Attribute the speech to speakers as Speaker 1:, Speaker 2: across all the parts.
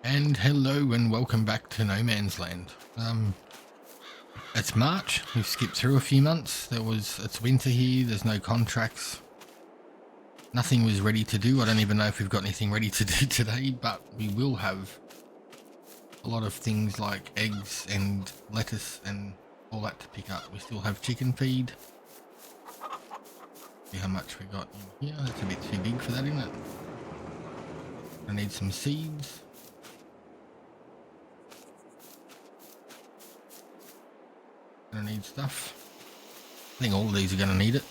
Speaker 1: And hello and welcome back to No Man's Land. It's March. We've skipped through a few months. It's winter here. There's no contracts. Nothing was ready to do. I don't even know if we've got anything ready to do today, but we will have a lot of things like eggs and lettuce and all that to pick up. We still have chicken feed. See how much we got in here. That's a bit too big for that, isn't it? I need some seeds. Gonna need stuff. I think all of these are gonna need it.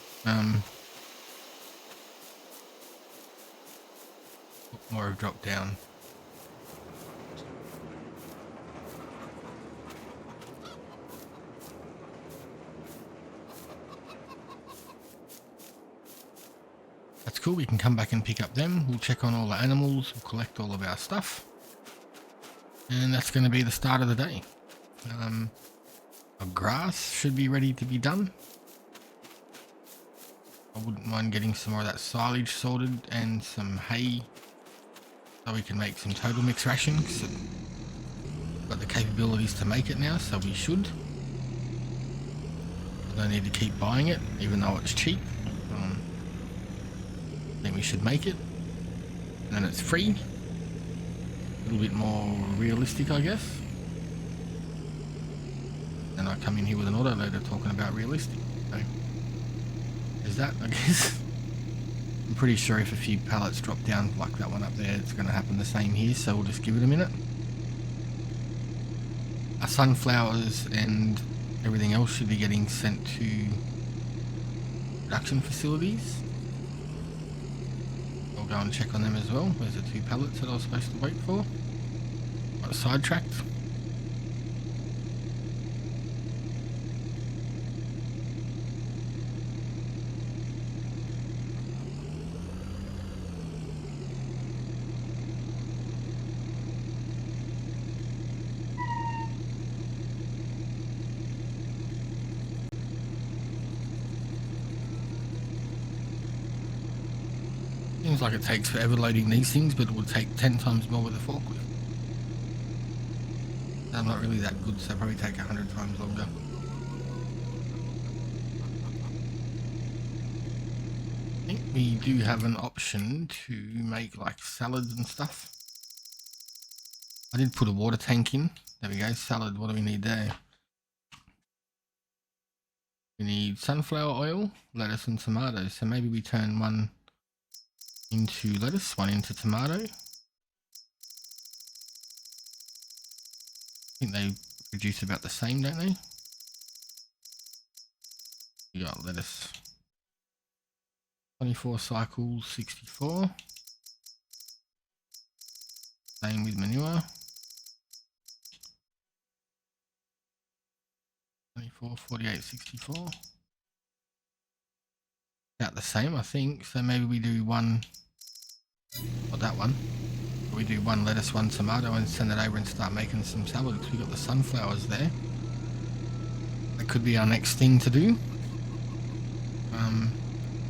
Speaker 1: More have dropped down. That's cool. We can come back and pick up them. We'll check on all the animals. We'll collect all of our stuff, and that's going to be the start of the day. Our grass should be ready to be done. I wouldn't mind getting some more of that silage sorted and some hay so we can make some total mix ration. So we've got the capabilities to make it now, so we should. Don't need to keep buying it, even though it's cheap. I think we should make it, and then it's free. A little bit more realistic, I guess. And I come in here with an autoloader talking about realistic. So is that, I guess. I'm pretty sure if a few pallets drop down like that one up there, it's going to happen the same here, so we'll just give it a minute. Our sunflowers and everything else should be getting sent to production facilities. I'll go and check on them as well. There's the 2 pallets that I was supposed to wait for. Got sidetracked. Seems like it takes forever loading these things, but it would take 10 times more with a forklift. I'm not really that good, so it'll probably take 100 times longer. I think we do have an option to make like salads and stuff. I did put a water tank in. There we go, salad. What do we need there? We need sunflower oil, lettuce and tomatoes. So maybe we turn one into lettuce, one into tomato. I think they produce about the same, don't they? You got lettuce. 24 cycles, 64. Same with manure. 24, 48, 64. About the same, I think. So maybe we do one, not that one. We do one lettuce, one tomato, and send it over and start making some salads. We got the sunflowers there. That could be our next thing to do.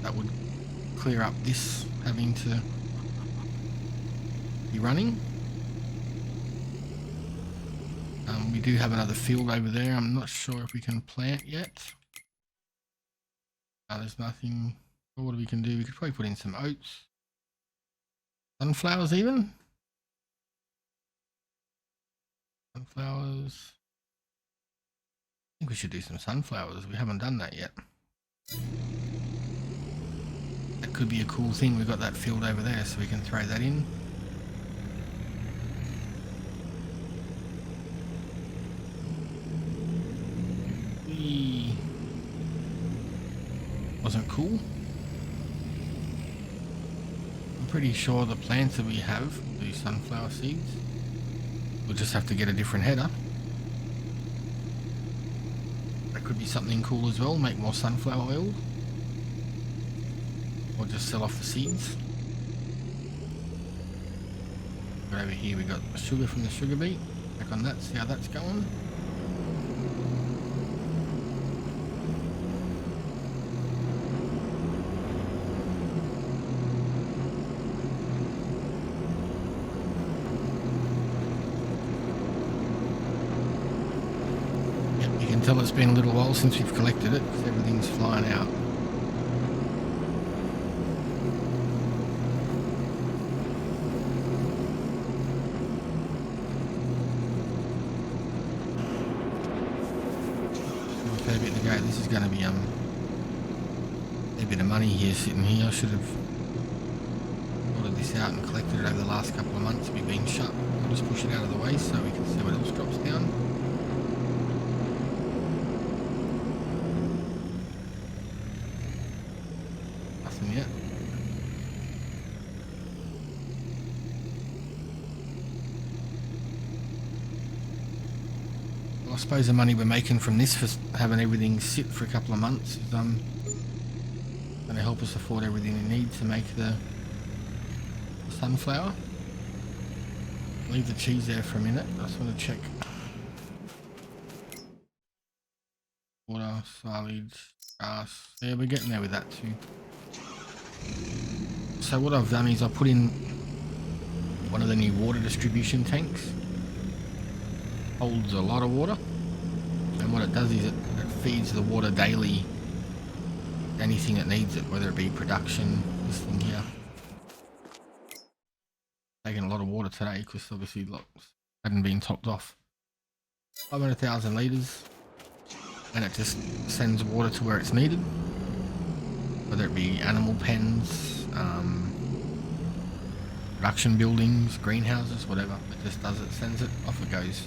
Speaker 1: That would clear up this having to be running. We do have another field over there. I'm not sure if we can plant yet. There's nothing. What we can do? We could probably put in some oats, sunflowers even. Sunflowers. I think we should do some sunflowers. We haven't done that yet. That could be a cool thing. We've got that field over there, so we can throw that in. Wasn't cool. I'm pretty sure the plants that we have do sunflower seeds. We'll just have to get a different header. That could be something cool as well, make more sunflower oil. Or just sell off the seeds. But over here we got sugar from the sugar beet. Back on that, see how that's going. tell it's been a little while since we've collected it because everything's flying out. A fair bit to go. This is going to be a bit of money here sitting here. I should have sorted this out and collected it over the last couple of months. We've been shut. I'll just push it out of the way so we can see what else drops down. Nothing yet. Well, I suppose the money we're making from this for having everything sit for a couple of months is going to help us afford everything we need to make the sunflower. Leave the cheese there for a minute. I just want to check water, silage, grass. Yeah, we're getting there with that too. So what I've done is I put in one of the new water distribution tanks. Holds a lot of water, and what it does is it feeds the water daily. Anything that needs it, whether it be production. This thing here taking a lot of water today because obviously lots hadn't been topped off. 500,000 litres, and it just sends water to where it's needed, whether it be animal pens, production buildings, greenhouses, whatever. It just does it, sends it, off it goes.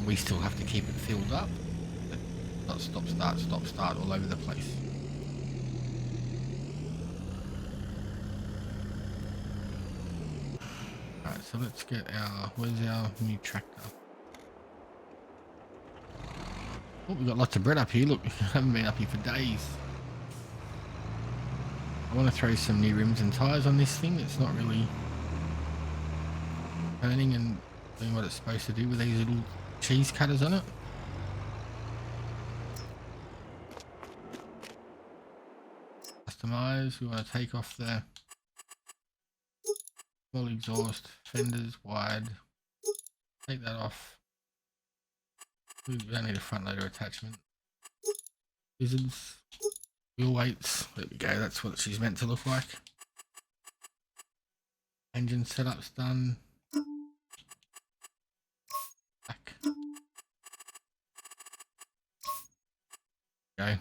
Speaker 1: We still have to keep it filled up. Not stop start all over the place. Alright, so let's get our, where's our new tractor? Oh, we've got lots of bread up here. Look, we haven't been up here for days. I want to throw some new rims and tyres on this thing. It's not really turning and doing what it's supposed to do with these little cheese cutters on it. Customize, we want to take off the full exhaust, fenders wide, take that off. We don't need a front loader attachment. Lizards, wheel weights, there we go, that's what she's meant to look like. Engine setup's done. Back. Go.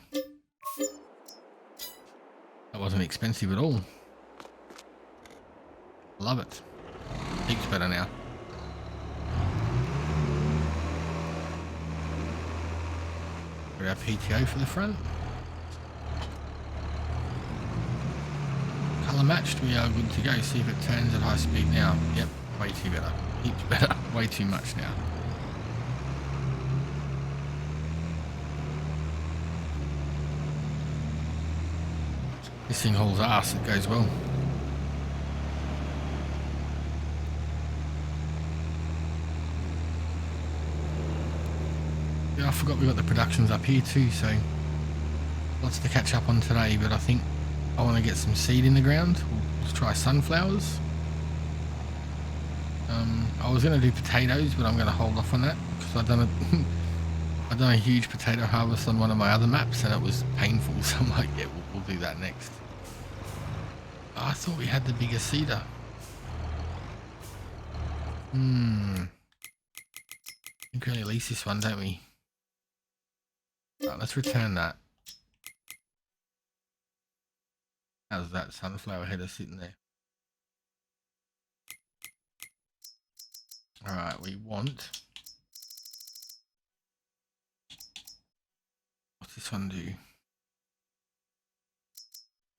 Speaker 1: That wasn't expensive at all. Love it. Heaps better now. Got our PTO for the front. Colour matched, we are good to go. See if it turns at high speed now. Yep, way too better. Heaps better. Way too much now. This thing hauls ass, it goes well. Yeah, I forgot we got the productions up here too, so lots to catch up on today, but I think I want to get some seed in the ground. Let's try sunflowers. I was going to do potatoes, but I'm going to hold off on that because I've done a huge potato harvest on one of my other maps and it was painful, so I'm like, yeah, we'll do that next. Oh, I thought we had the bigger cedar. I think we only lease this one, don't we? Right, let's return that. How's that sunflower header sitting there? Alright, we want... What's this one do?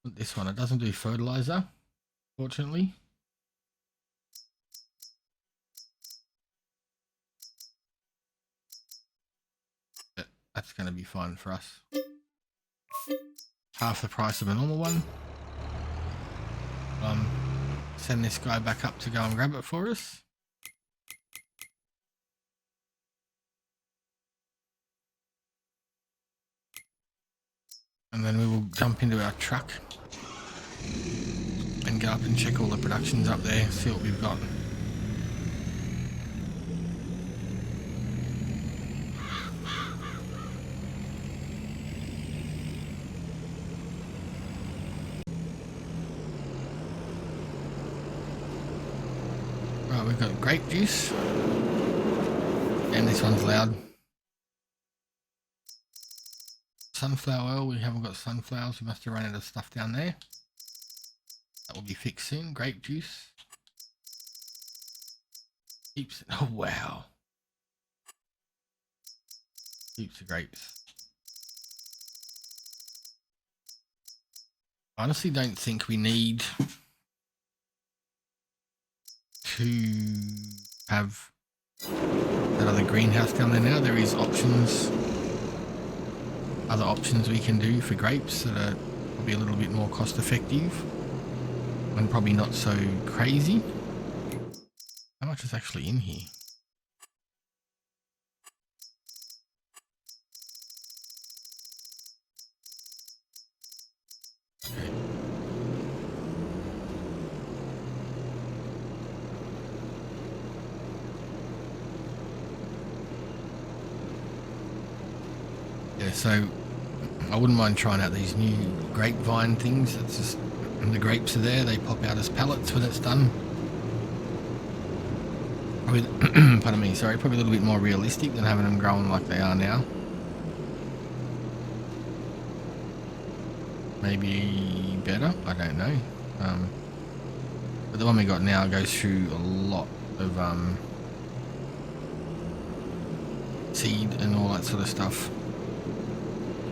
Speaker 1: This one, it doesn't do fertilizer, fortunately. But that's going to be fine for us. Half the price of a normal one. Send this guy back up to go and grab it for us. And then we will jump into our truck and go up and check all the productions up there, see what we've got. we've got grape juice. And this one's loud. Sunflower oil, we haven't got sunflowers, we must have run out of stuff down there. That will be fixed soon. Grape juice. Heaps, oh wow. Heaps of grapes. I honestly don't think we need to have that other greenhouse down there now. There is options, other options we can do for grapes that are probably a little bit more cost effective and probably not so crazy. How much is actually in here? Okay. Yeah, so I wouldn't mind trying out these new grapevine things. It's just, and the grapes are there, they pop out as pellets when it's done. Probably, pardon me, sorry, probably a little bit more realistic than having them growing like they are now. Maybe better, I don't know. But the one we got now goes through a lot of seed and all that sort of stuff.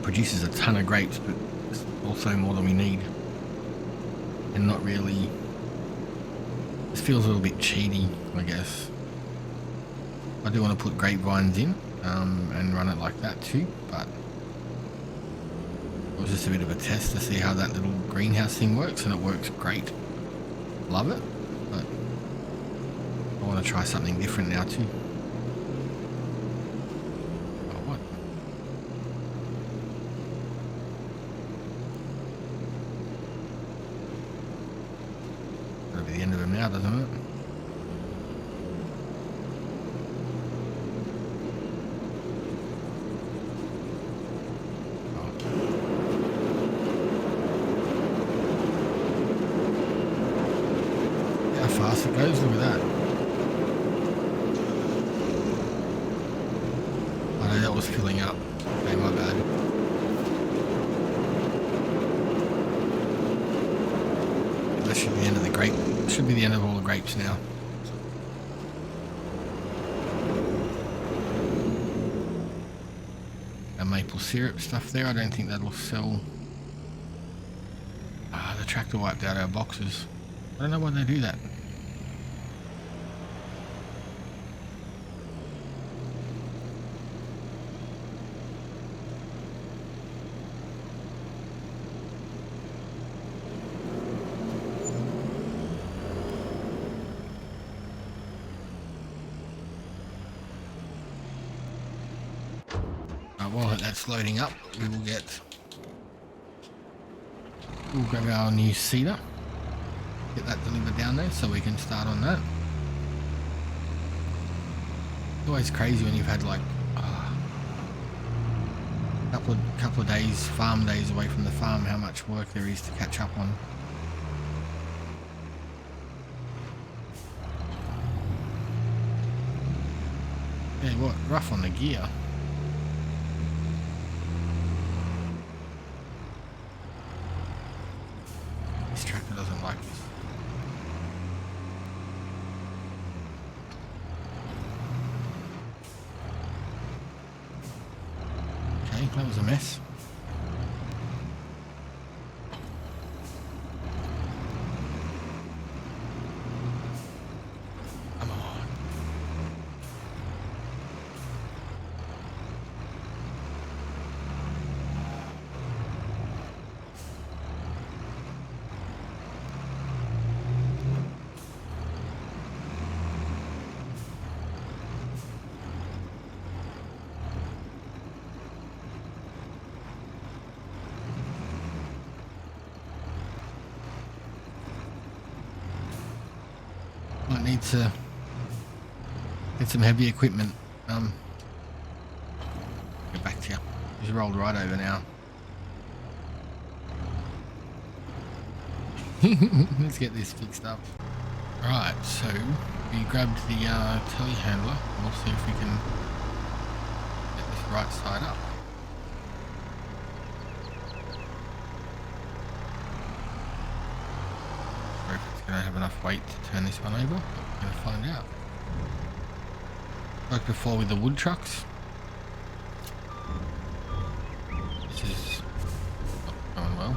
Speaker 1: Produces a ton of grapes, but it's also more than we need. And not really, this feels a little bit cheaty, I guess. I do want to put grapevines in and run it like that too, but it was just a bit of a test to see how that little greenhouse thing works, and it works great. Love it, but I want to try something different now too. Oh, what? That'll be the end of him now, doesn't it? Fast it goes, look at that. I know that was filling up. Okay, my bad. That should be the end of the grape. Should be the end of all the grapes now. Our maple syrup stuff there, I don't think that'll sell. Ah, the tractor wiped out our boxes. I don't know why they do that. While that's loading up, we'll grab our new seeder, get that delivered down there so we can start on that. It's always crazy when you've had like a couple of days, farm days away from the farm, how much work there is to catch up on. Yeah, what, rough on the gear. This tractor doesn't like this. Okay, that was a mess. Come on. Might need to get some heavy equipment. Get back to you. Just rolled right over now. Let's get this fixed up. Right, so We grabbed the telehandler. We'll see if we can get this right side up. Or if it's going to have enough weight to turn this one over. We're going to find out. Like before with the wood trucks. This is not going well.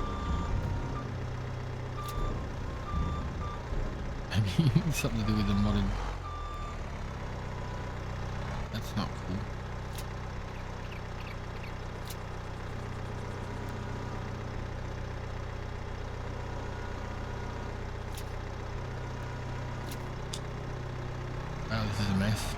Speaker 1: Maybe something to do with the modded. That's not cool. Oh, this is a mess.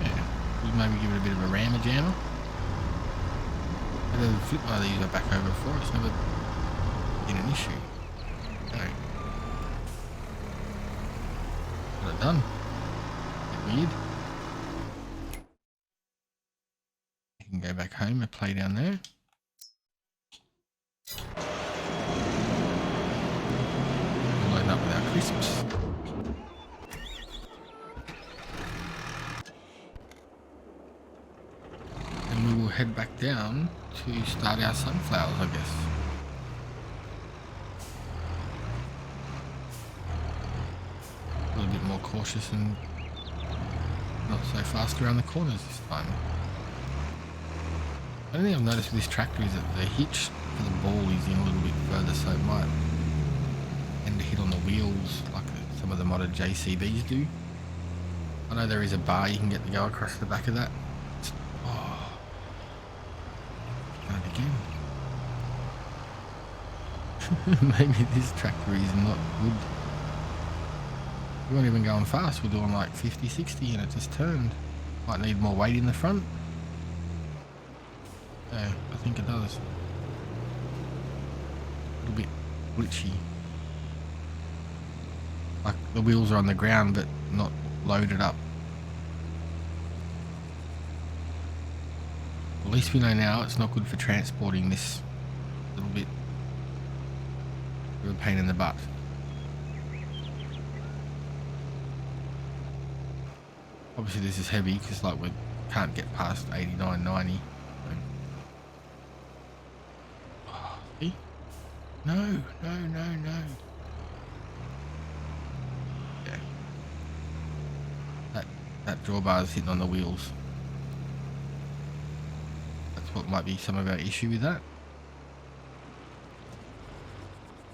Speaker 1: Yeah, we'll maybe give it a bit of a rammer jammer. Never flipped one of these back over before, it's never been an issue. No. Got it done. Bit weird. You can go back home and play down there. We'll load up with our crisps. We will head back down to start our sunflowers, I guess. A little bit more cautious and not so fast around the corners this time. The only thing I've noticed with this tractor is that the hitch for the ball is in a little bit further, so it might tend to hit on the wheels like some of the modded JCBs do. I know there is a bar you can get to go across the back of that. Maybe this tractor is not good. We weren't even going fast, we're doing like 50, 60 and it just turned. Might need more weight in the front. Yeah, I think it does. A little bit glitchy. Like the wheels are on the ground but not loaded up. At least we know now it's not good for transporting this little bit. A pain in the butt. Obviously this is heavy because like we can't get past 89, 90. Oh, see? No, no, no, no. Yeah. That drawbar is hitting on the wheels. That's what might be some of our issue with that.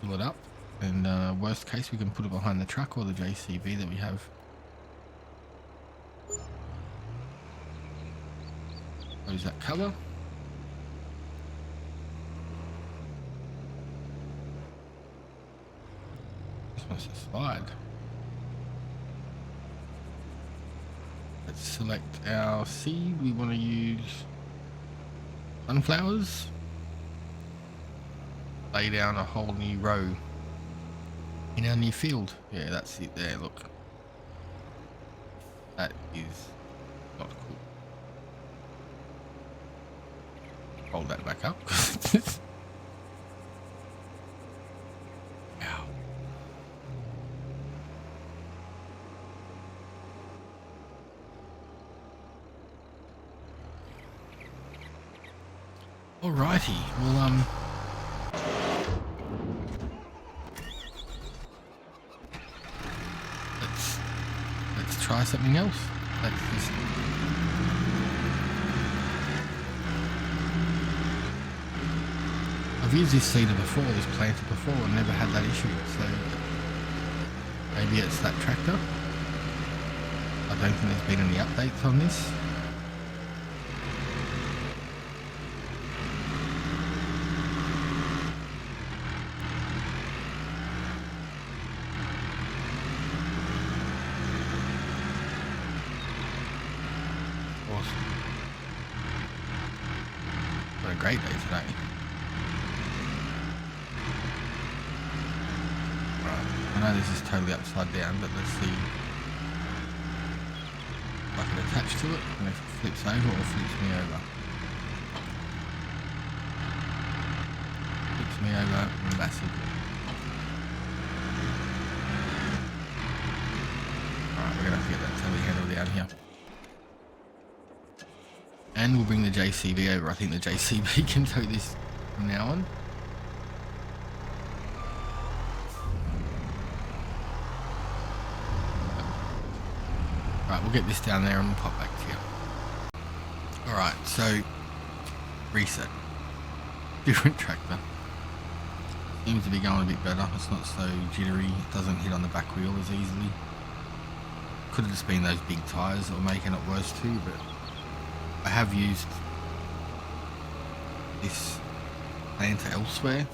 Speaker 1: Fill it up, and worst case we can put it behind the truck or the JCB that we have. Close that cover. This wants to slide. Let's select our seed. We want to use sunflowers. Lay down a whole new row in our new field. Yeah, that's it there, look. That is not cool. Hold that back up. Ow. Alrighty, well let's try something else. That's just... I've used this seeder before, this planter before, and never had that issue, so maybe it's that tractor. I don't think there's been any updates on this. awesome. What a great day today. Right. I know this is totally upside down, but let's see if I can attach to it and if it flips over or flips me over. Flips me over massively. Alright, we're going to have to get that telehandle down here. And we'll bring the JCB over. I think the JCB can tow this from now on. Right, we'll get this down there and we'll pop back to you. Alright, so reset. Different tractor. Seems to be going a bit better. It's not so jittery. It doesn't hit on the back wheel as easily. Could have just been those big tyres that were making it worse too, but I have used this planter elsewhere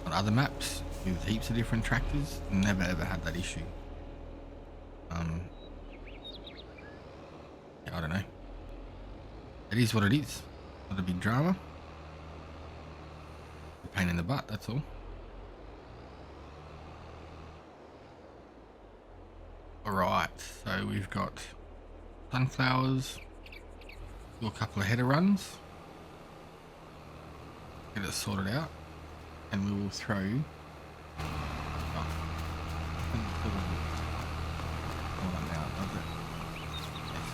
Speaker 1: on other maps with heaps of different tractors and never ever had that issue. Yeah, I don't know. It is what it is. Not a big drama. A pain in the butt, that's all. Alright, so we've got sunflowers. Do a couple of header runs, get it sorted out, and we will throw so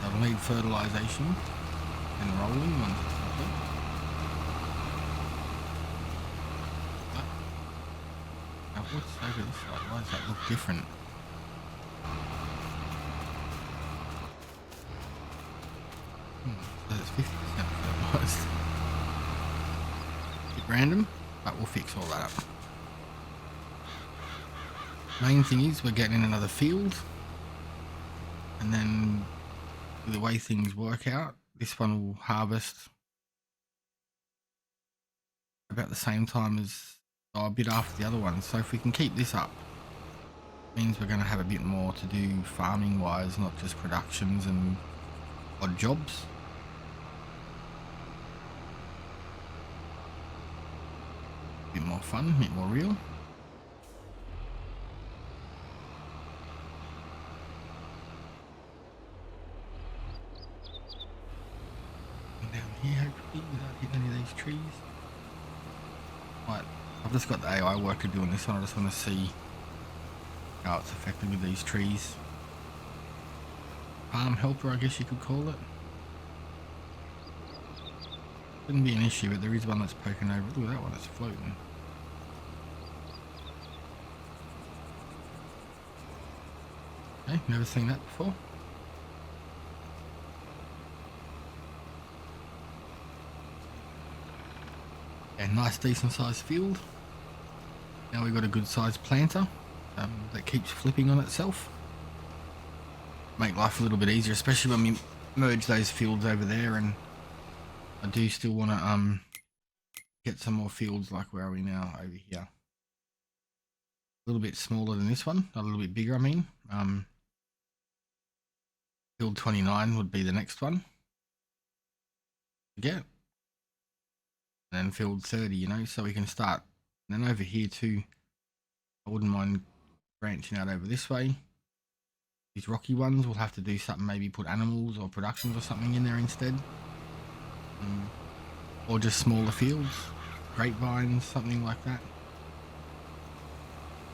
Speaker 1: I'll need fertilization and rolling once it's complete. Now what's over this side? Why does that look different? So it's 50% fertilized. Bit random, but we'll fix all that up. Main thing is we're getting in another field, and then the way things work out, this one will harvest about the same time as a bit after the other one. So if we can keep this up, it means we're going to have a bit more to do farming wise, not just productions and odd jobs. A bit more fun, a bit more real. And down here, hopefully, without hitting any of these trees. Right, I've just got the AI worker doing this one. I just want to see how it's affected with these trees. Farm helper, I guess you could call it. Shouldn't be an issue, but there is one that's poking over. Look at that one, it's floating. Okay, never seen that before. Yeah, nice decent sized field. Now we've got a good sized planter that keeps flipping on itself. Make life a little bit easier, especially when we merge those fields over there, and I do still want to get some more fields. Like, where are we now? Over here. A little bit smaller than this one, a little bit bigger, I mean. Field 29 would be the next one to get, and then field 30, you know, so we can start. And then over here too, I wouldn't mind branching out over this way. These rocky ones, we'll have to do something, maybe put animals or productions or something in there instead. Or just smaller fields, grapevines, something like that.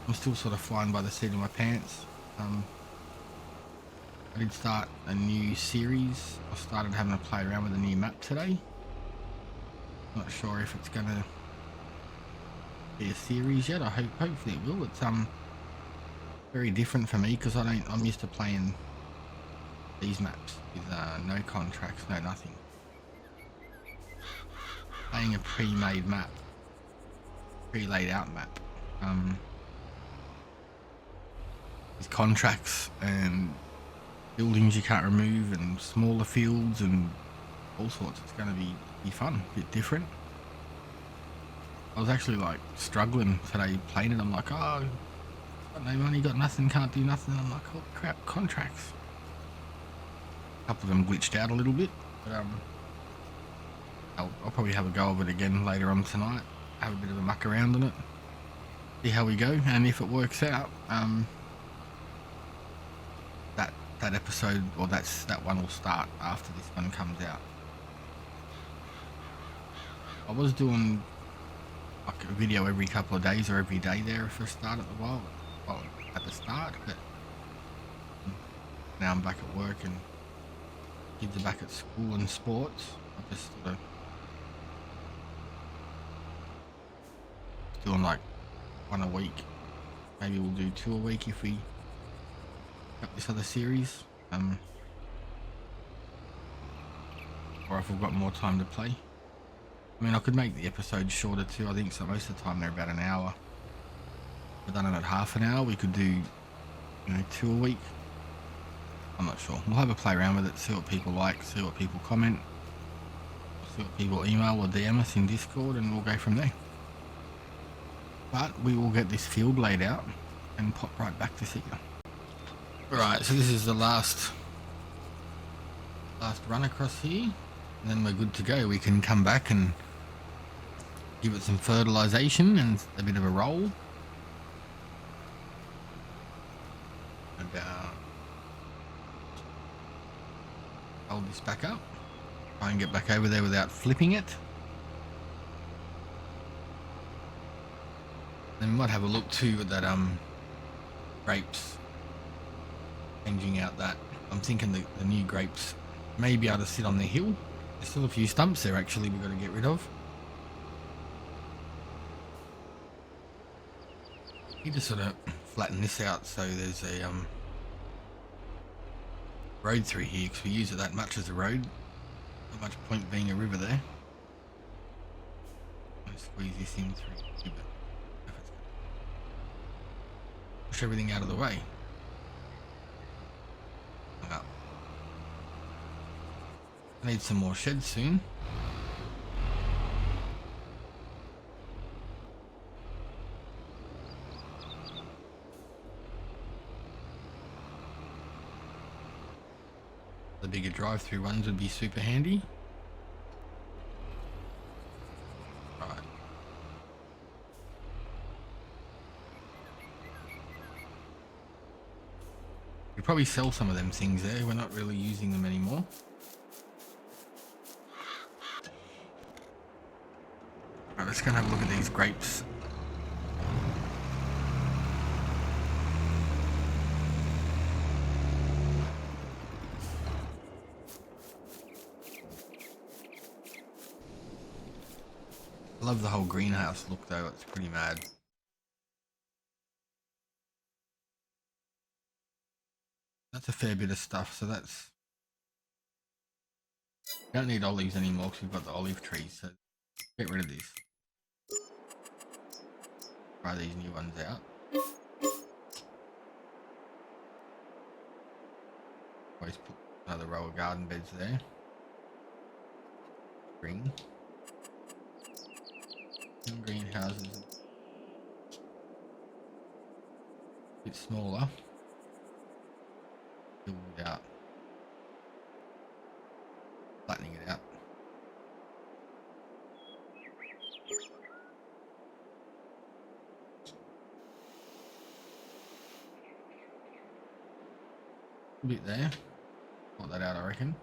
Speaker 1: I'm still sort of flying by the seat of my pants. I did start a new series. I started having to play around with a new map today. Not sure if it's gonna be a series yet. Hopefully it will. It's very different for me because I'm used to playing these maps with no contracts, no nothing. Playing a pre-made map, pre-laid out map, with contracts and buildings you can't remove and smaller fields and all sorts. It's going to be fun, a bit different. I was actually like struggling today playing it. I'm like, oh, got no money, got nothing, can't do nothing. I'm like, oh crap, contracts. A couple of them glitched out a little bit, but I'll probably have a go of it again later on tonight. Have a bit of a muck around on it, see how we go, and if it works out, that episode, or that one will start after this one comes out. I was doing like a video every couple of days or every day there for a start at the while, at the start, but now I'm back at work and kids are back at school and sports. I just sort of doing like one a week. Maybe we'll do 2 a week if we up this other series, or if we've got more time to play. I mean, I could make the episodes shorter too. I think so. Most of the time they're about an hour. If we've done it at half an hour, we could do, 2 a week. I'm not sure. We'll have a play around with it, see what people like, see what people comment, see what people email or DM us in Discord, and we'll go from there. But we will get this field laid out and pop right back to see you. Right, so this is the last run across here, and then we're good to go. We can come back and give it some fertilization and a bit of a roll. And hold this back up. Try and get back over there without flipping it. Then we might have a look too at that grapes. Changing out that. I'm thinking the new grapes may be able to sit on the hill. There's still a few stumps there actually we've got to get rid of. You just sort of flatten this out so there's a road through here, because we use it that much as a road. Not much point being a river there. I'll squeeze this in through. Push everything out of the way. Well, I need some more sheds soon. The bigger drive-through ones would be super handy. Right. We'd probably sell some of them things there. We're not really using them anymore. Right, let's go and have a look at these grapes. I love the whole greenhouse look though, it's pretty mad. That's a fair bit of stuff, so that's... Don't need olives anymore because we've got the olive trees, so get rid of this. Try these new ones out. Always put another row of garden beds there. Green. And greenhouses. A bit smaller. Build it out. Flattening it out. A bit there. Got that out, I reckon.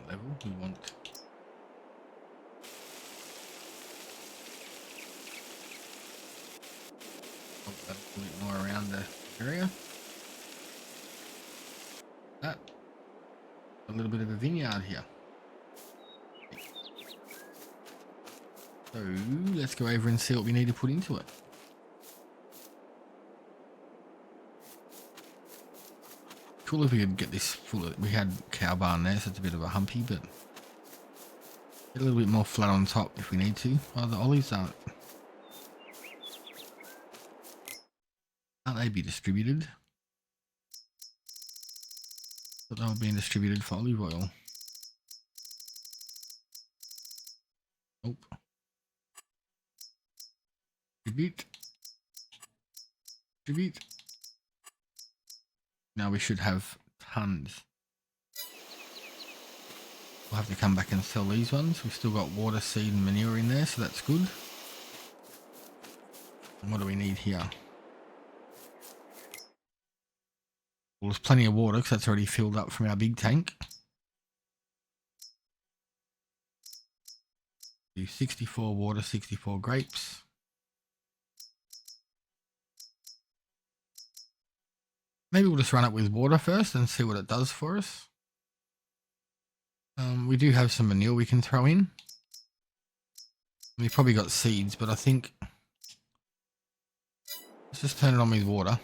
Speaker 1: Level we want. Put that a bit more around the area. That. A little bit of a vineyard here. So let's go over and see what we need to put into it. Cool if we could get this full of, we had cow barn there, so it's a bit of a humpy, but get a little bit more flat on top if we need to. Oh, the olives aren't they be distributed? But they were being distributed for olive oil. Nope. Distribute. Distribute. Now we should have tons. We'll have to come back and sell these ones. We've still got water, seed and manure in there, so that's good. And what do we need here? Well, there's plenty of water because that's already filled up from our big tank. Do 64 water, 64 grapes. Maybe we'll just run it with water first and see what it does for us. We do have some manure we can throw in. We've probably got seeds, but I think let's just turn it on with water.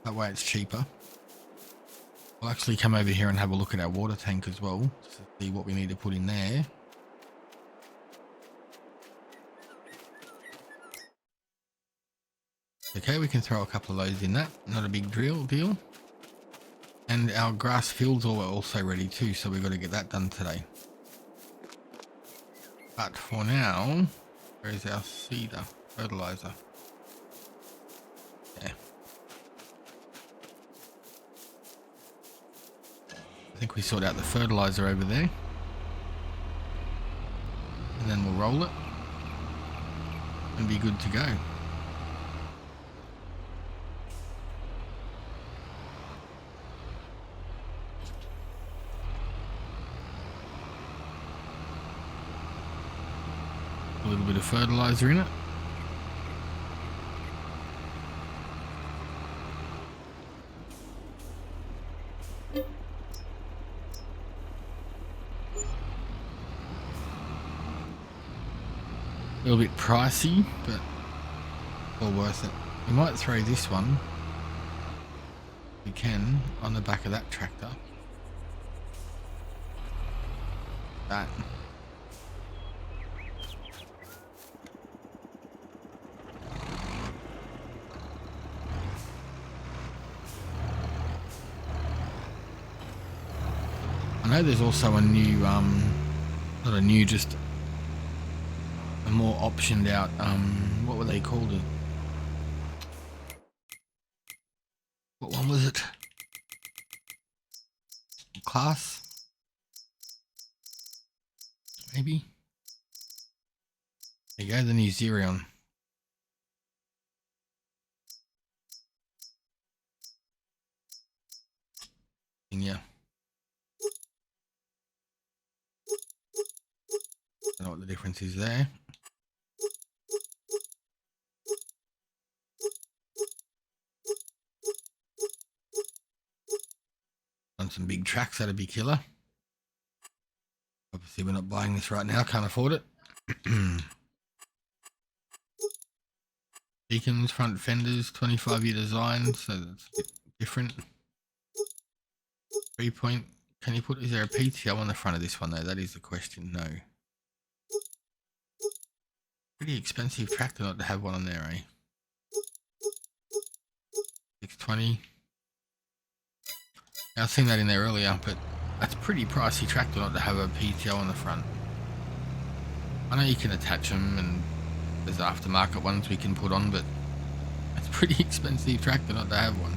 Speaker 1: That way it's cheaper. We'll actually come over here and have a look at our water tank as well to see what we need to put in there. Okay, we can throw a couple of those in that. Not a big deal. And our grass fields are also ready too, so we've got to get that done today. But for now, where is our seeder? Fertilizer. Yeah. I think we sort out the fertilizer over there. And then we'll roll it. And be good to go. A little bit of fertilizer in it. A little bit pricey, but all worth it. We might throw this one, if we can, on the back of that tractor. That. I know there's also a new, not a new, just a more optioned out, what were they called? What one was it? Class? Maybe? There you go, the new Xerion. Yeah. Don't know what the difference is there. On some big tracks, that'd be killer. Obviously we're not buying this right now, can't afford it. Beacons, front fenders, 25-year design, so that's a bit different. 3-point, can you put, is there a PTO on the front of this one though? That is the question, no. Pretty expensive tractor not to have one on there, eh? 620. I've seen that in there earlier, but that's pretty pricey tractor not to have a PTO on the front. I know you can attach them and there's aftermarket ones we can put on, but it's pretty expensive tractor not to have one.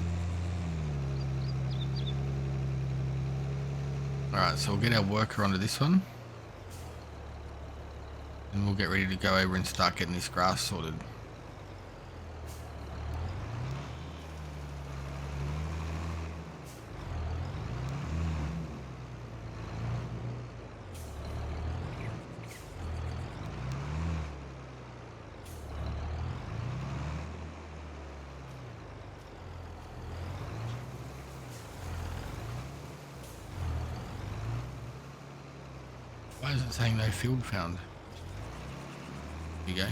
Speaker 1: Alright, so we'll get our worker onto this one. And we'll get ready to go over and start getting this grass sorted. Why is it saying no field found? There you go.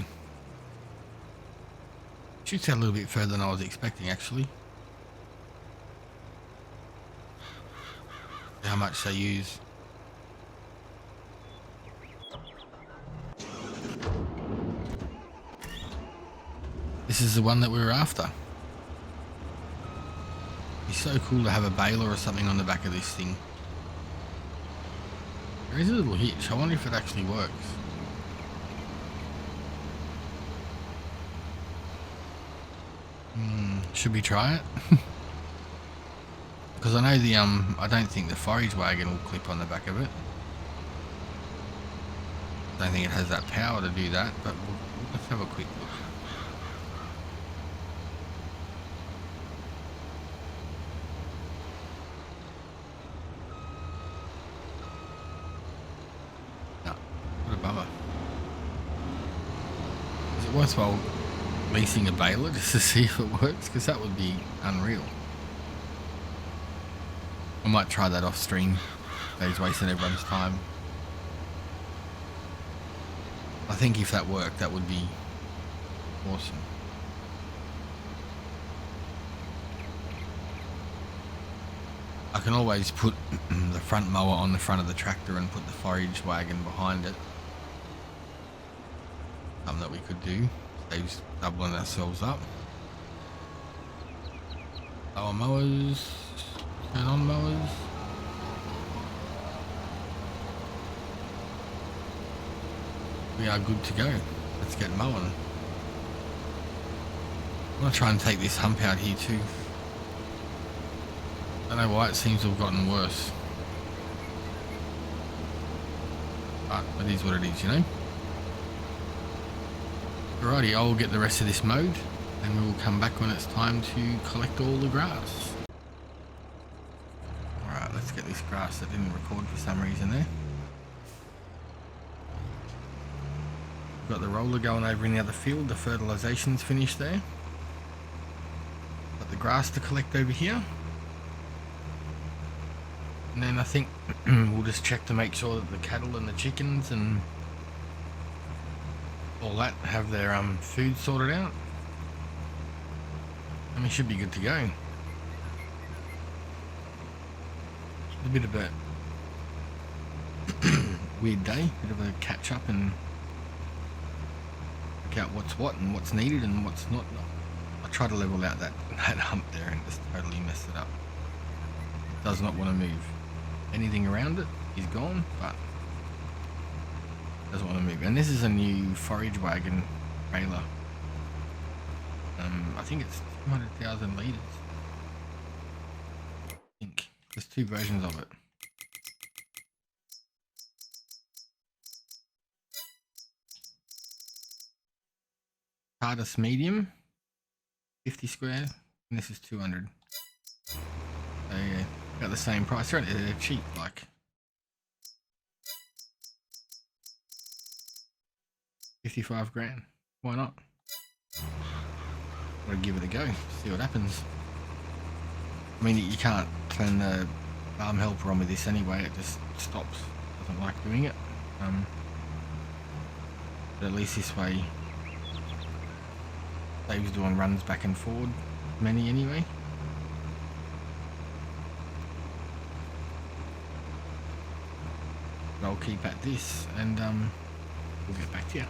Speaker 1: Shoots out a little bit further than I was expecting actually. How much they use. This is the one that we were after. It's so cool to have a baler or something on the back of this thing. There is a little hitch. I wonder if it actually works. Should we try it? Because I know the I don't think the forage wagon will clip on the back of it. I don't think it has that power to do that, but let's have a quick look. No, what a bummer. Is it worthwhile leasing a baler just to see if it works? Because that would be unreal. I might try that off stream. Saves wasting everyone's time. I think if that worked, that would be awesome. I can always put the front mower on the front of the tractor and put the forage wagon behind it. Something that we could do. Saves doubling ourselves up. Lower mowers. Turn on mowers. We are good to go. Let's get mowing. I'm gonna try and take this hump out here too. Don't know why it seems to have gotten worse. But it is what it is, you know. Alrighty, I'll get the rest of this mowed and we will come back when it's time to collect all the grass. Alright, let's get this grass that didn't record for some reason there. Got the roller going over in the other field, the fertilization's finished there. Got the grass to collect over here. And then I think we'll just check to make sure that the cattle and the chickens and all that have their food sorted out. And we should be good to go. A bit of a weird day, bit of a catch up and out what's what and what's needed and what's not. I try to level out that hump there and just totally mess it up. It does not want to move. Anything around it is gone, but doesn't want to move. And this is a new forage wagon trailer. I think it's 200,000 litres. I think there's two versions of it. Hardest medium, 50 square, and this is 200. So yeah, about the same price. They're cheap, like 55 grand. Why not? Gotta give it a go, see what happens. I mean, you can't turn the arm helper on with this anyway, it just stops. Doesn't like doing it. But at least this way saves doing runs back and forward, many anyway. But I'll keep at this and we'll get back to you.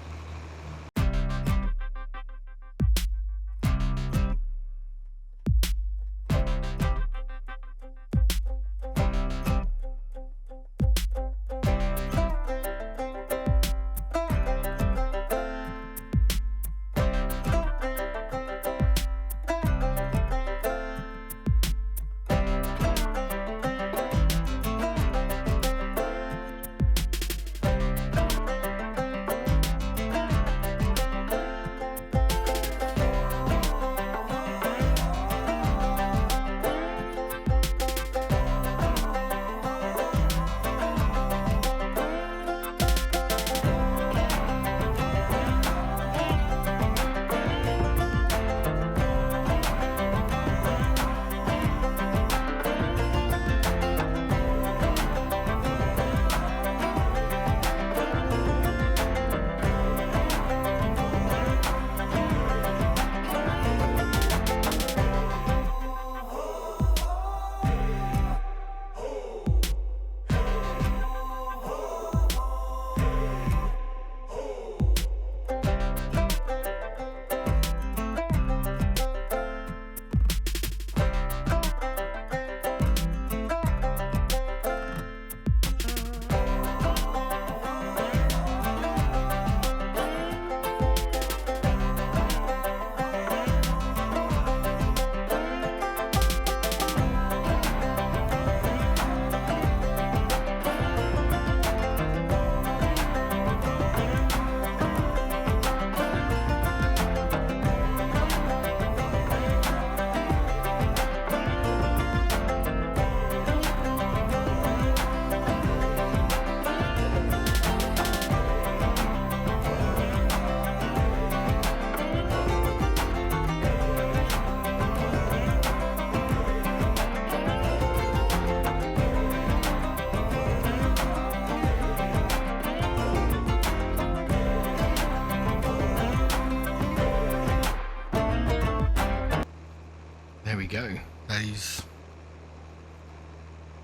Speaker 1: go. That is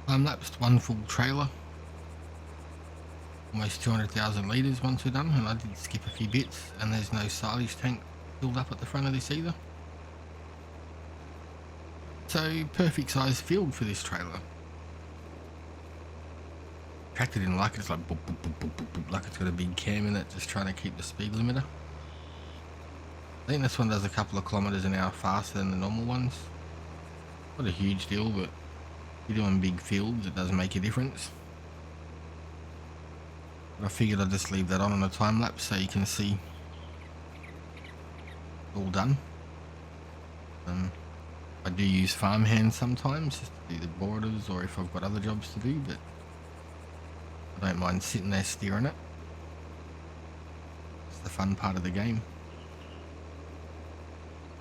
Speaker 1: time-lapsed, one full trailer. Almost 200,000 litres once we're done, and I did skip a few bits, and there's no silage tank filled up at the front of this either. So perfect size field for this trailer. Tractor didn't like it, it's like boop, boop, boop, boop, boop, boop, like it's got a big cam in it, just trying to keep the speed limiter. I think this one does a couple of kilometres an hour faster than the normal ones. Not a huge deal, but if you're doing big fields, it does make a difference. But I figured I'd just leave that on a time lapse so you can see all done. I do use farm hands sometimes just to do the borders, or if I've got other jobs to do, but I don't mind sitting there steering it. It's the fun part of the game.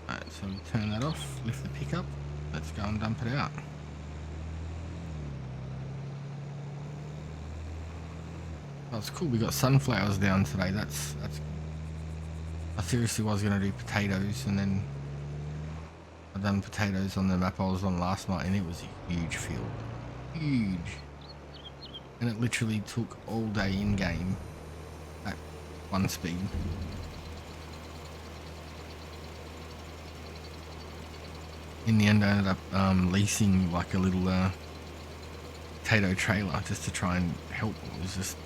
Speaker 1: Alright, so we turn that off, lift the pickup, let's go and dump it out. Oh, it's cool, we got sunflowers down today, that's cool. I seriously was going to do potatoes, and then I done potatoes on the map I was on last night, and it was a huge field. Huge. And it literally took all day in game at one speed. In the end I ended up leasing like a little potato trailer just to try and help. It was just,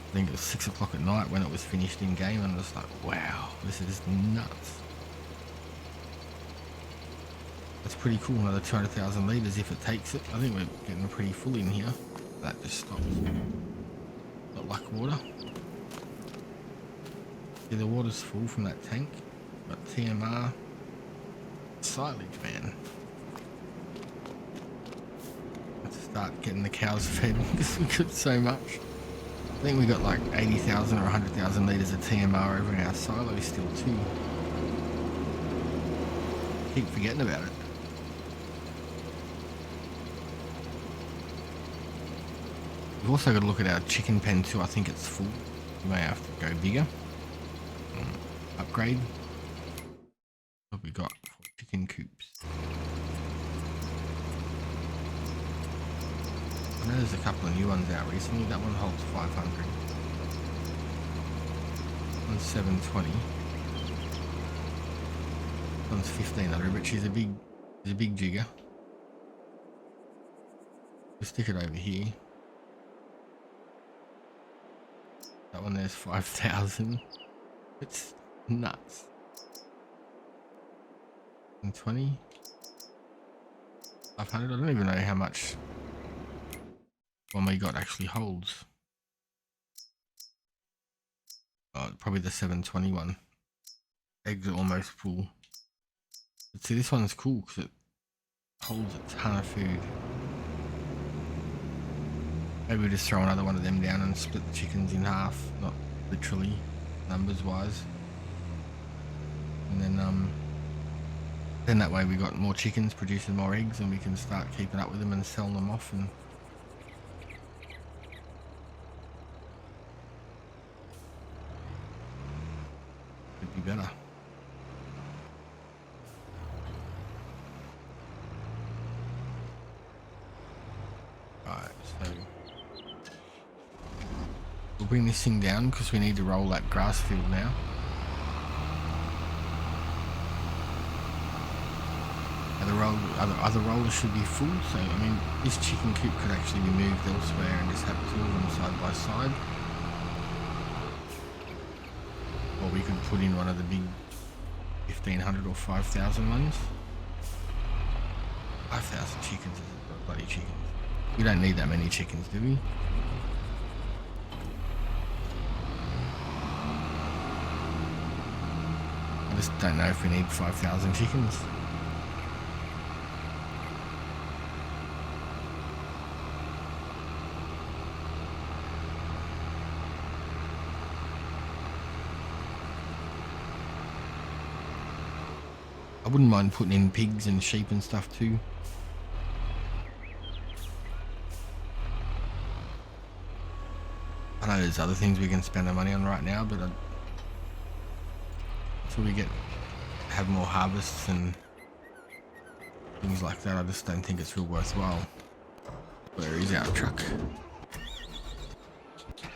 Speaker 1: I think it was 6 o'clock at night when it was finished in game, and I was like, wow, this is nuts. That's pretty cool, another 200,000 litres if it takes it. I think we're getting pretty full in here. That just stops. Not like water. Yeah, the water's full from that tank. Got TMR. Silage, man. Let's start getting the cows fed because we got so much. I think we got like 80,000 or 100,000 litres of TMR over in our silo still too. Keep forgetting about it. We've also got to look at our chicken pen too. I think it's full. We may have to go bigger. Upgrade. What have we got for chicken coops? I know there's a couple of new ones out recently. That one holds 500. One's 720. One's 1500, but she's a big jigger. We'll stick it over here. That one there's 5,000. It's nuts. 20. 500. I don't even know how much one we got actually holds. Oh, probably the 720 one. Eggs are almost full. But see, this one's cool because it holds a ton of food. Maybe we'll just throw another one of them down and split the chickens in half, not literally, numbers wise. And then that way we got more chickens producing more eggs, and we can start keeping up with them and selling them off, and it'd be better. Alright, so we'll bring this thing down because we need to roll that grass field now. Other rollers should be full, so I mean this chicken coop could actually be moved elsewhere and just have two of them side by side. Or we could put in one of the big 1,500 or 5,000 ones. 5,000 chickens is a bloody chickens. We don't need that many chickens, do we? I just don't know if we need 5,000 chickens. I wouldn't mind putting in pigs and sheep and stuff too. I know there's other things we can spend our money on right now, but until we have more harvests and things like that. I just don't think it's real worthwhile. Where is our truck? Okay.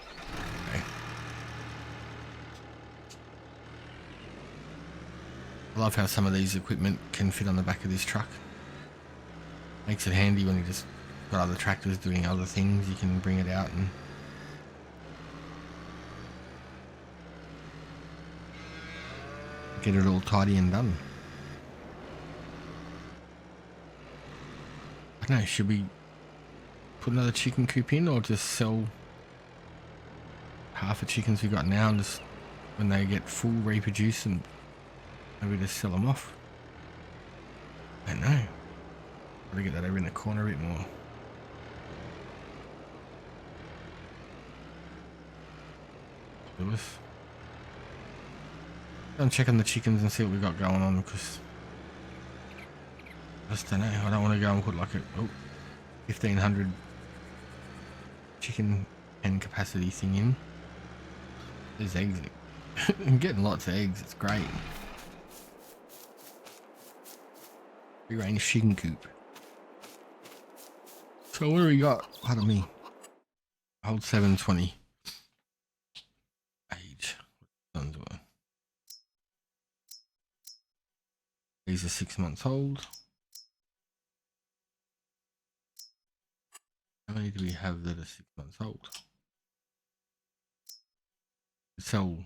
Speaker 1: I love how some of these equipment can fit on the back of this truck. Makes it handy when you just got other tractors doing other things. You can bring it out and get it all tidy and done. I don't know, should we put another chicken coop in or just sell half the chickens we got now and just when they get full reproduce and maybe just sell them off? I don't know. Gotta get that over in the corner a bit more. Lewis. Go and check on the chickens and see what we got going on, because I just don't know. I don't want to go and put like a 1500 chicken pen capacity thing in. There's eggs. I'm getting lots of eggs. It's great. Free range chicken coop. So what do we got? Pardon me. Hold 720. Age. These are 6 months old. How many do we have that are 6 months old? So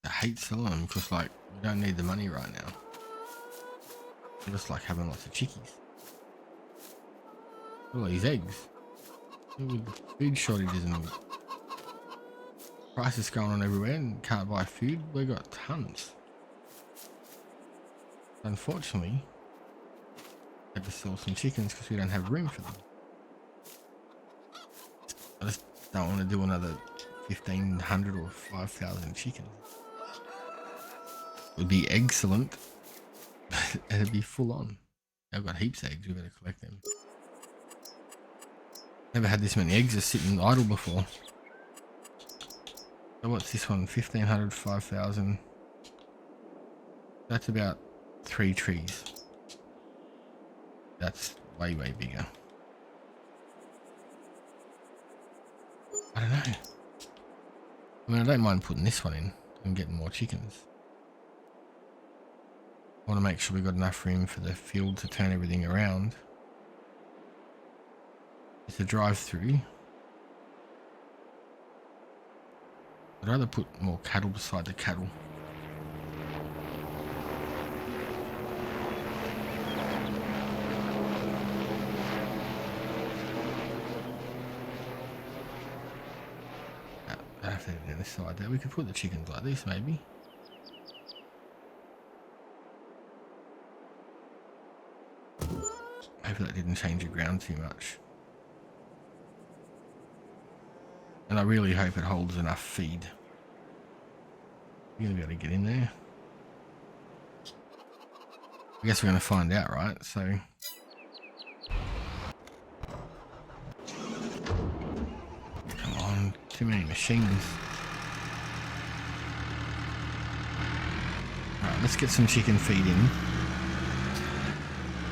Speaker 1: I hate selling them because like we don't need the money right now. I just like having lots of chickies. All these eggs. With food shortages and prices going on everywhere and can't buy food, we've got tons. Unfortunately, I had to sell some chickens because we don't have room for them. I just don't want to do another 1,500 or 5,000 chickens. It would be excellent, but it'd be full on. I've got heaps of eggs, we better collect them. Never had this many eggs just sitting idle before. So what's this one? 1,500, 5,000. That's about 3 trees. That's way bigger. I don't know. I mean, I don't mind putting this one in and getting more chickens. I want to make sure we've got enough room for the field to turn everything around. It's a drive-through. I'd rather put more cattle beside the cattle. I have to do this side there. We could put the chickens like this, maybe. Hopefully that didn't change the ground too much. And I really hope it holds enough feed. You're gonna be able to get in there. I guess we're gonna find out, right? So come on, too many machines. Alright, let's get some chicken feed in.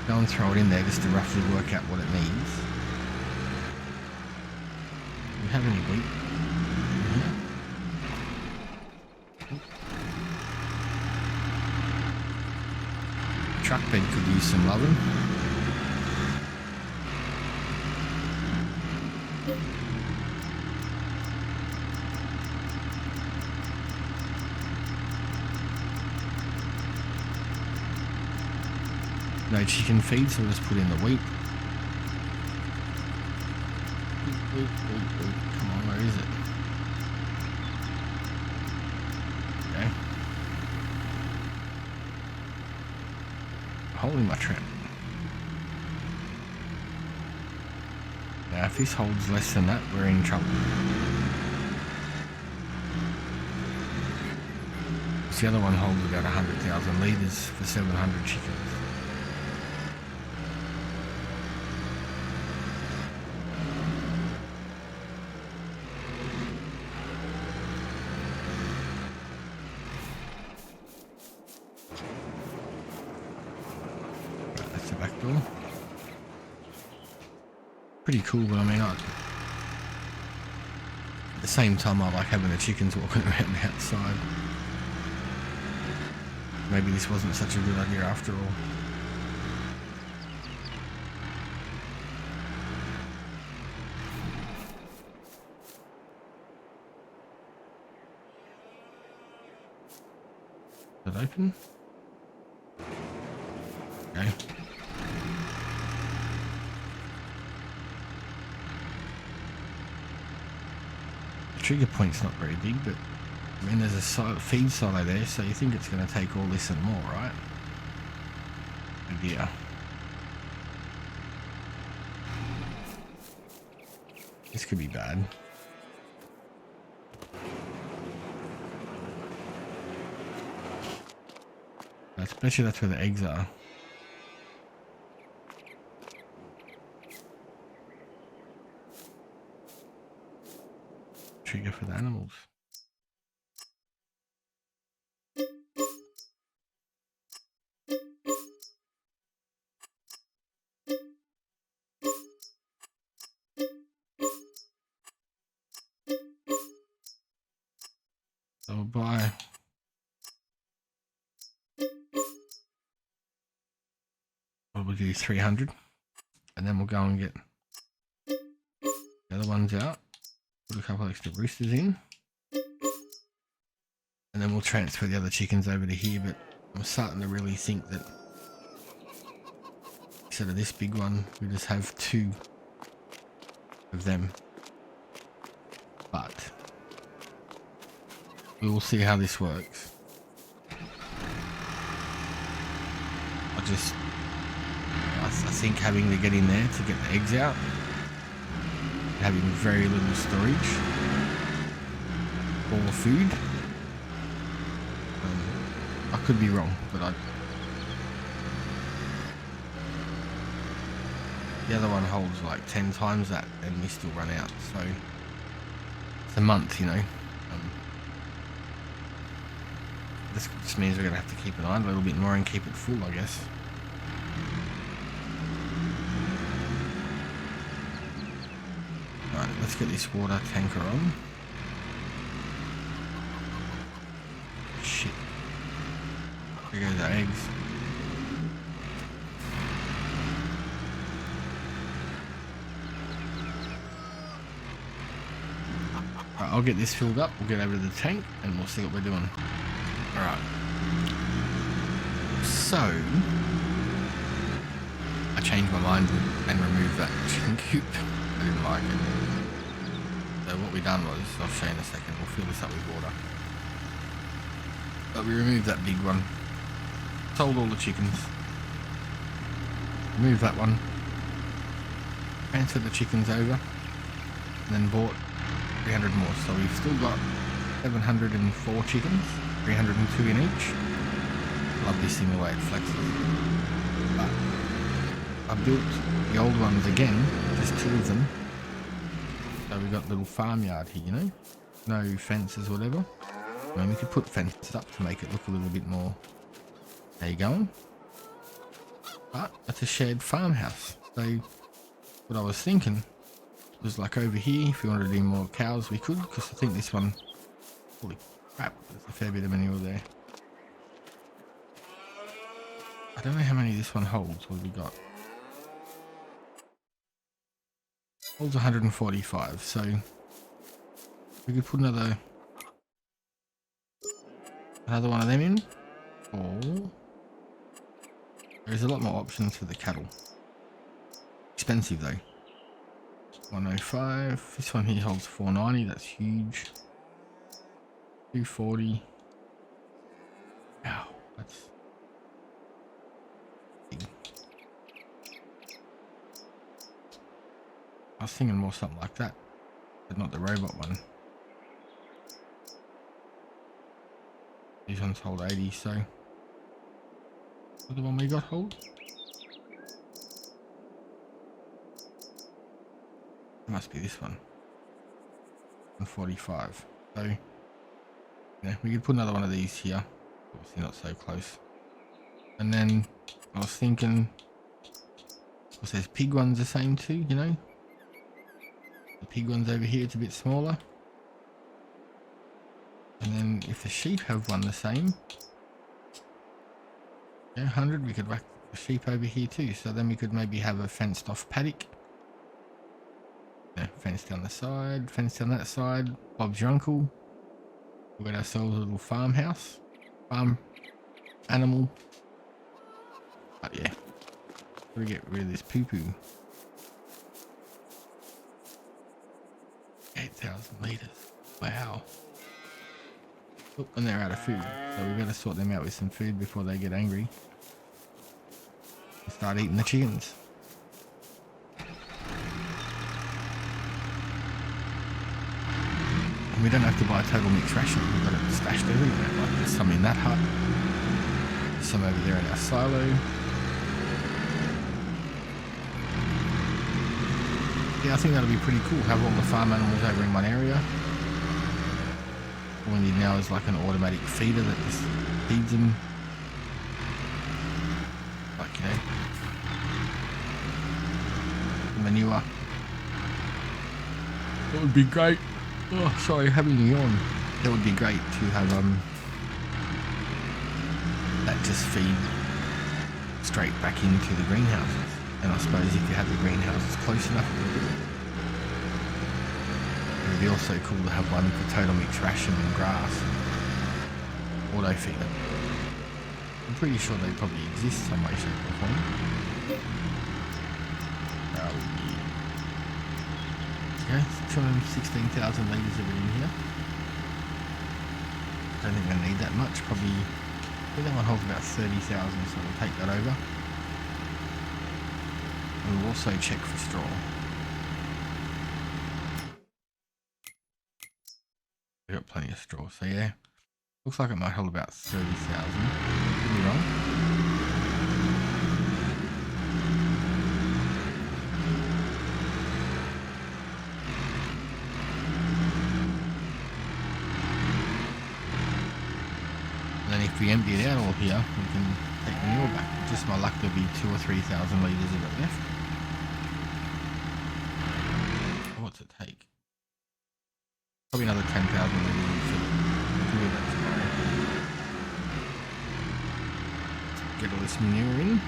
Speaker 1: Go and throw it in there just to roughly work out what it needs. Do we have any wheat? Truck bed could use some loving. No chicken feed, so we'll just put in the wheat. Come on, where is it? Okay. Holding my trap. Now, if this holds less than that, we're in trouble. The other one holds about 100,000 litres for 700 chickens. pretty cool, but I mean, at the same time, I like having the chickens walking around outside. Maybe this wasn't such a good idea after all. Is it open? Okay. The trigger point's not very big, but I mean, there's a feed silo there, so you think it's going to take all this and more, right? Oh dear. This could be bad. I bet you that's where the eggs are. Trigger for the animals. So we'll buy what we'll do 300, and then we'll go and get the other ones out. Put a couple extra roosters in, and then we'll transfer the other chickens over to here. But I'm starting to really think that instead of this big one, we just have 2 of them. But we will see how this works. I think having to get in there to get the eggs out, having very little storage for food. I could be wrong, but the other one holds like 10 times that, and we still run out. So it's a month, you know. This just means we're gonna have to keep an eye on it a little bit more and keep it full, I guess. Right, let's get this water tanker on. Shit. There goes our eggs. Right, I'll get this filled up, we'll get over to the tank, and we'll see what we're doing. Alright. So I changed my mind and removed that chicken coop. I didn't like it. So what we done was, I'll show you in a second, we'll fill this up with water. But we removed that big one. Sold all the chickens. Removed that one. Transferred the chickens over. And then bought 300 more. So we've still got 704 chickens. 302 in each. Love this thing the way it flexes. But I built the old ones again, just 2 of them. So we got a little farmyard here, you know, no fences, whatever. I mean, we could put fences up to make it look a little bit more. There you go. But it's a shared farmhouse. So what I was thinking was like over here, if we wanted to do more cows, we could, because I think this one, holy crap, there's a fair bit of manure there. I don't know how many this one holds. What have we got? Holds 145, so we could put another one of them in, or there's a lot more options for the cattle. Expensive though. 105. This one here holds 490. That's huge. 240. Wow, that's big. I was thinking more something like that, but not the robot one. These ones hold 80, so what the one we got hold? It must be this one. 145. So yeah, we could put another one of these here. Obviously not so close. And then I was thinking, of course, there's pig ones the same too, you know. The pig one's over here, it's a bit smaller. And then if the sheep have one the same, yeah, 100, we could whack the sheep over here too. So then we could maybe have a fenced off paddock. Yeah, fence down the side, fence down that side. Bob's your uncle. We've got ourselves a little farmhouse, farm animal. But yeah, gotta get rid of this poo-poo. 8,000 litres. Wow. Oh, and they're out of food, so we better sort them out with some food before they get angry and start eating the chickens. And we don't have to buy a total mixed ration, we've got it stashed everywhere. Like there's some in that hut, some over there in our silo. Yeah, I think that'll be pretty cool, have all the farm animals over in one area. All we need now is like an automatic feeder that just feeds them. Like, you know, manure. That would be great. Oh, sorry, having a yawn. That would be great to have that just feed straight back into the greenhouses. And I suppose if you have the greenhouses close enough, it would be also cool to have one for total mixed ration and grass. Auto feeder. I'm pretty sure they probably exist some way, shape or form. Okay, 216,000 litres of it in here. Don't think I need that much, probably. I think that one holds about 30,000, so we'll take that over. And we'll also check for straw. We've got plenty of straw, so yeah. Looks like it might hold about 30,000. Could be wrong. And then if we empty it out all here, we can take manure back. Just my luck, there'll be 2,000 or 3,000 litres of it left. What's it take? Probably another 10,000 litres to do that tomorrow. Get all this manure in.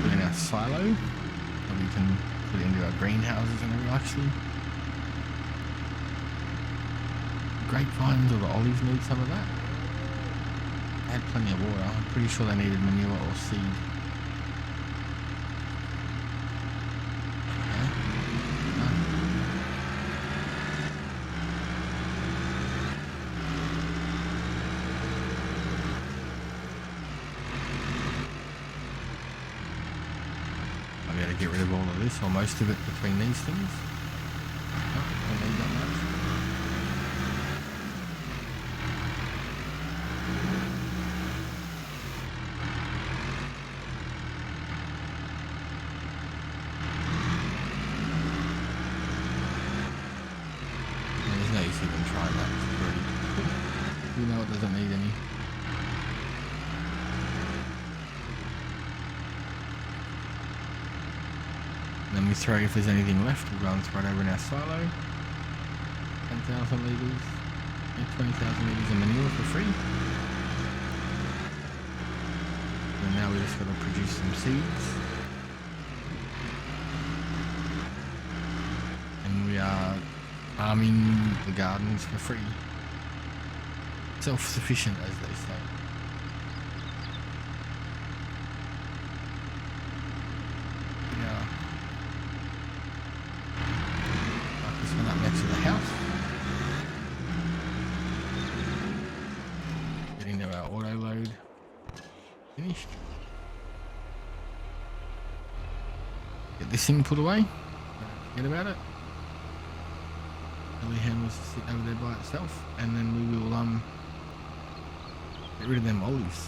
Speaker 1: Put in our silo. And we can put it into our greenhouses and everything actually. Grapevines or the olives need some of that. They had plenty of water. I'm pretty sure they needed manure or seed. I'll be able to get rid of all of this or most of it between these things. No, don't need that much. Even try that. You know it doesn't need any. And then we throw, if there's anything left, we'll go and throw it over in our silo. 10,000 litres, 20,000 litres of manure for free. And now we just got to produce some seeds. And we are farming the gardens for free. Self-sufficient, as they say. Yeah. Like this one up next to the house. Get into our auto load. Finished. Get this thing put away. Forget about it. Hand was sitting over there by itself, and then we will get rid of them olives.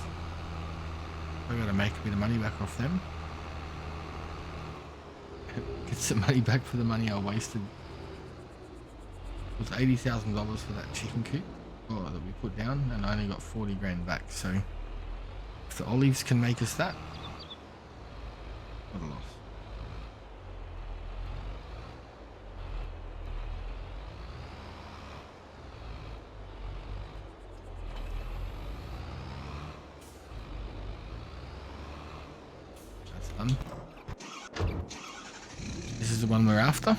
Speaker 1: I gotta make a bit of money back off them. Get some money back for the money I wasted. It was $80,000 for that chicken coop that we put down, and I only got 40 grand back. So if the olives can make us that, what a loss. done. This is the one we're after.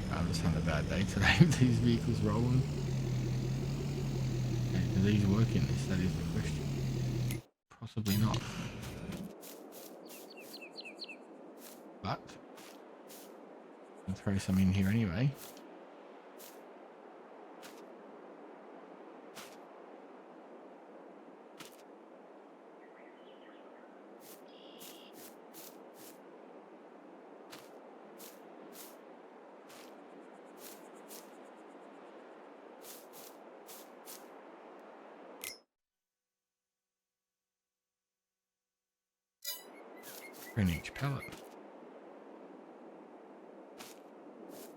Speaker 1: I'm just having a bad day today with these vehicles rolling. Okay, do these work in this? That is the question. Possibly not. But I'll throw some in here anyway. In each pallet.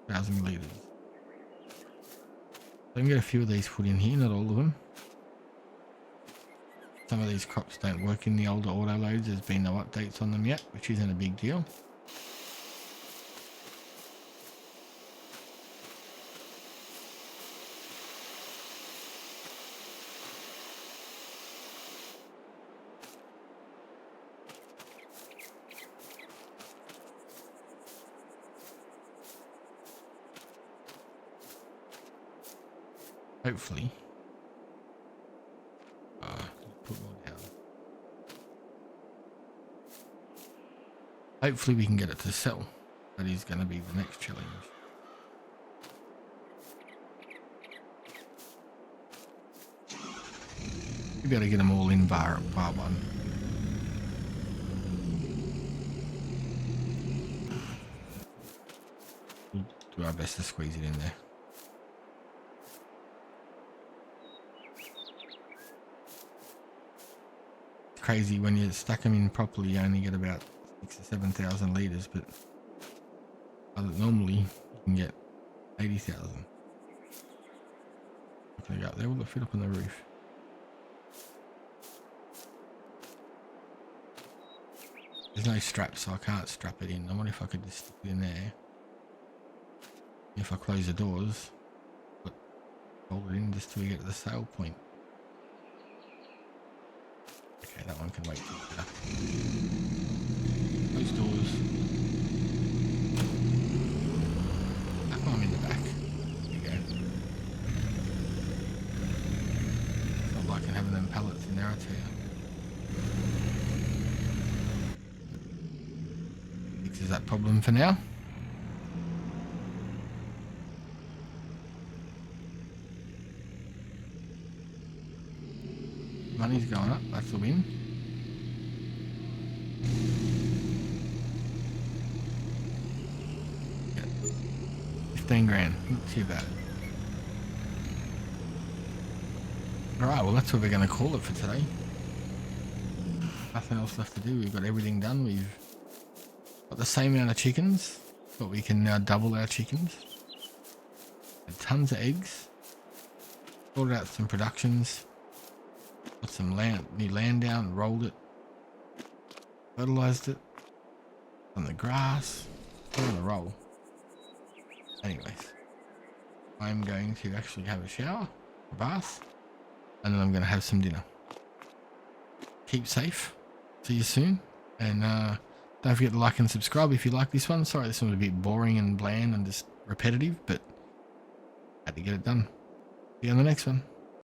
Speaker 1: 1,000 litres. So I can get a few of these put in here, not all of them. Some of these crops don't work in the older auto loads. There's been no updates on them yet, which isn't a big deal. Hopefully. Put more down. Hopefully we can get it to sell. That is going to be the next challenge. We better get them all in bar one. We'll do our best to squeeze it in there. Crazy when you stack them in properly, you only get about 6,000 or 7,000 litres, but normally you can get 80,000. Can I go up there? Will it fit up on the roof? There's no strap, so I can't strap it in. I wonder if I could just stick it in there. If I close the doors, hold it in just till we get to the sale point. Okay, that one can wait till later. Close doors. That one in the back. There you go. It's not like having them pallets in there, I tell you. Fixes that problem for now. Money's going up, that's the win. Yeah. 15 grand, not too bad. Alright, well that's what we're going to call it for today. Nothing else left to do, we've got everything done. We've got the same amount of chickens, but we can now double our chickens. Had tons of eggs. Sorted out some productions. Got some new land down, rolled it, fertilized it, on the grass, we're on a roll. Anyways, I'm going to actually have a shower, a bath, and then I'm going to have some dinner. Keep safe, see you soon, and don't forget to like and subscribe if you like this one. Sorry this one was a bit boring and bland and just repetitive, but had to get it done. See you on the next one.